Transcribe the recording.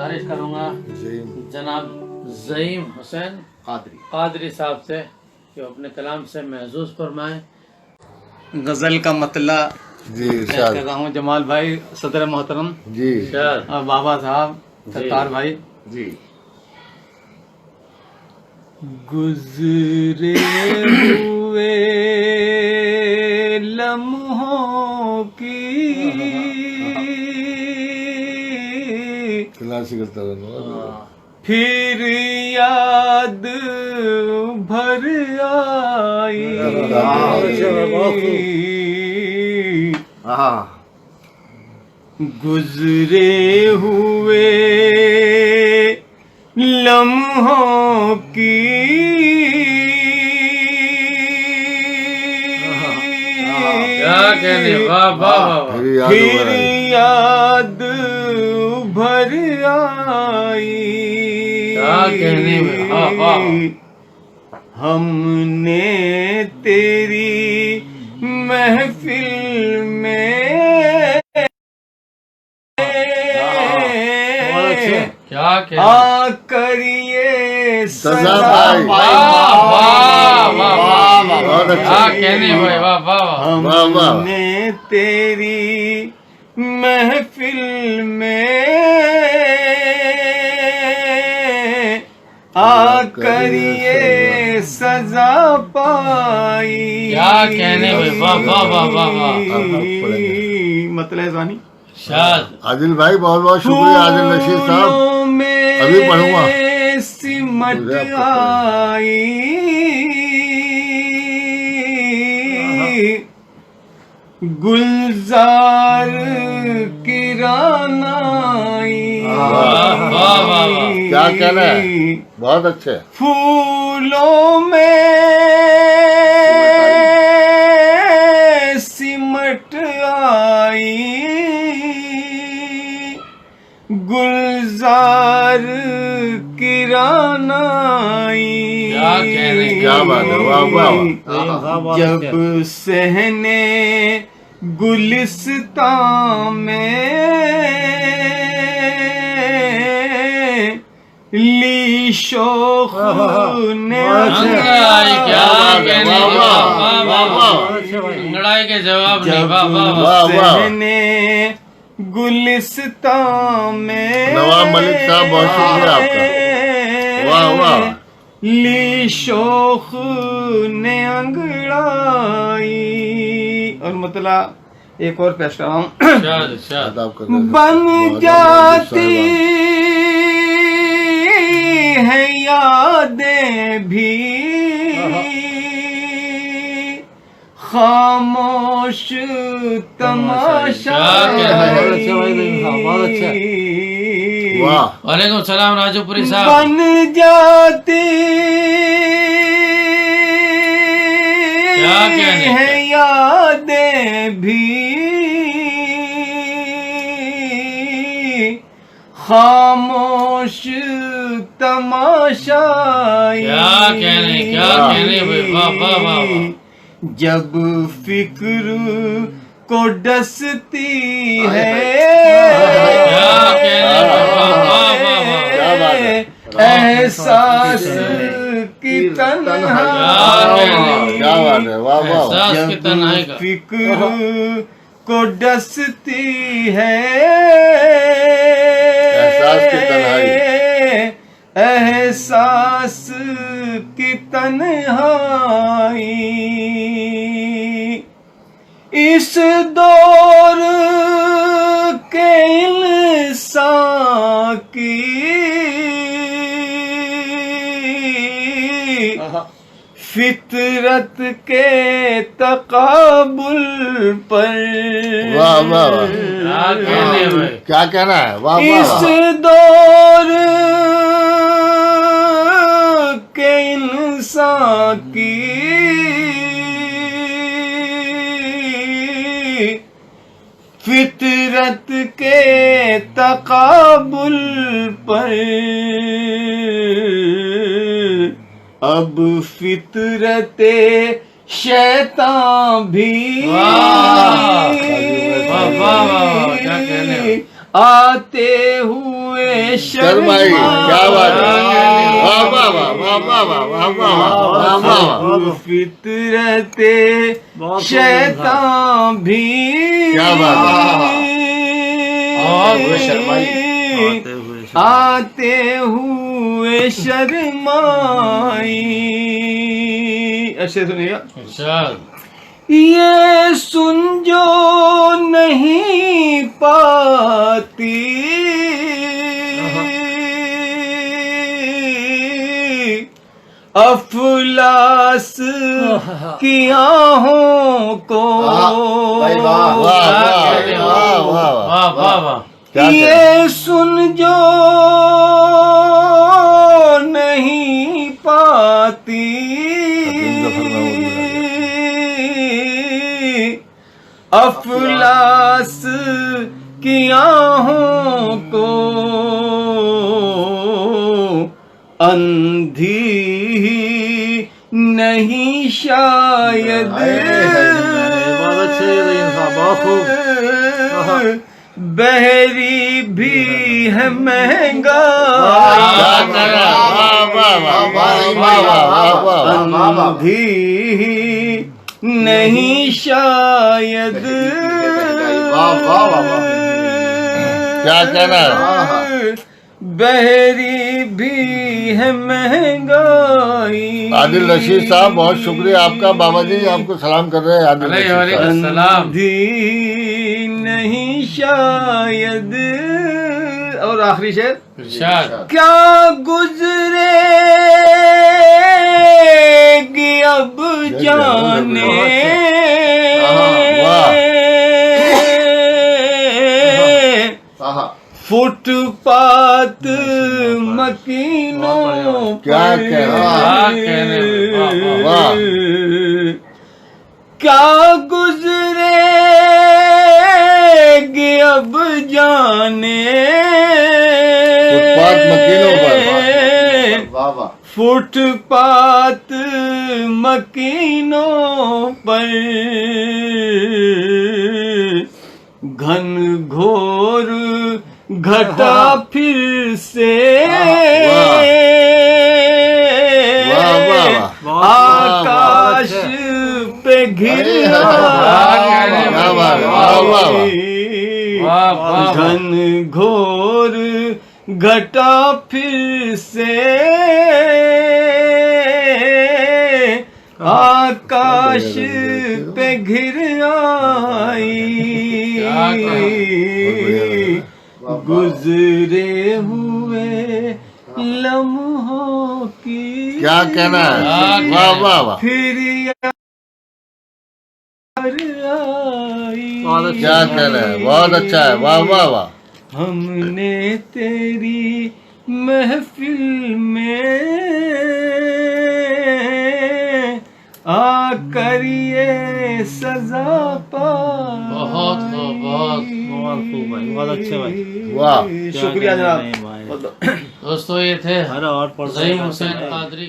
गुजारिश करूंगा जनाब ज़हीम हुसैन कादरी साहब से कि अपने कलाम से महसूस फरमाएं। गज़ल का मतला कर रहा हूँ जमाल भाई, सदर मोहतरम जी, और बाबा साहब सरकार भाई जी। गुज़रे हुए लम्हों की फिर याद भर आई, गुज़रे हुए लम्हों की क्या कहने, वाह वाह, फिर याद भर आई, क्या कहने में, हमने तेरी महफिल में क्या आकर ये सजा कहने भाई, वाह, हमने तेरी महफिल में आकर ये सजा पाई, क्या कहने भाई, वाह। मतलब वानी आदिल भाई बहुत बहुत शुक्रिया। आदिल रशीद साहब अभी पढ़ूंगा। सिमट आई गुलजार किरानाई, क्या कहना है, बहुत अच्छे। फूलों में सिमट आई गुलजार किरानाई, क्या बात है, वाह। जब सहने गुलिस्तां में ली शोख ने के जवाब, जब सहने गुलिस्तां में नवाब मलिक साहब बहुत शुक्रिया आपका, वाह। ली शोख ने अंगड़ाई, और मतलब एक और पेश कर रहा हूँ। बन जाती है यादें भी खामोश तमाशा, वालेकुम सलाम राजूपुरी साहब। बन जाती है यादें भी खामोश तमाशाई, क्या कहने वाह। जब फिक्र को डसती है एहसास की तन्हाई, जब फिक्र को डसती है एहसास की तन्हाई, इस दौर के इंसान की फितरत के तकाबुल पर, क्या कहना है, वाह। इस दौर के इंसान की फितरत के तकाबुल पर अब फितरते शैतान भी आते हुए हुए चल भाई, क्या बात है, वाह वाह वाह वाह वाह वाह वाह वाह वाह वाह, फितरते शैतान भी क्या बात आते हुए शर्माई। अच्छे सुनिएगा, ये सुन जो नहीं पाती अफलास की आहों को, वाह वाह वाह वाह, ये सुन जो नहीं पाती अफलास की आहों को, अंधी नहीं शायद बहरी भी है महंगा, अंधी नहीं शायद क्या कहना है, बहरी भी है महंगाई। आदिल रशीद साहब बहुत शुक्रिया आपका, बाबा जी आपको सलाम कर रहे हैं। आदिल रशीद साहब अंधी नहीं शायद। और आखिरी शेर, क्या गुजरेगी अब जाने फुटपाथ मकीनों क्या क्या गुजरेगी अब जाने फुटपाथ मकीनों पर, फुटपाथ मकीनों पर घन घोर घटा फिर से आकाश पे घिरा, घन घोर घटा फिर से आकाश पे घिर आई, गुजरे हुए लम्हों की क्या कहना है, वाह वाह वाह, फिर यार आई। क्या कहना है, बहुत अच्छा है, वाह वाह वाह। हमने तेरी महफिल में आकर ये सजा पा, बहुत खूब भाई, बहुत अच्छे भाई, वाह, शुक्रिया जनाब। दोस्तों ये थे ज़हीम हुसैन कादरी।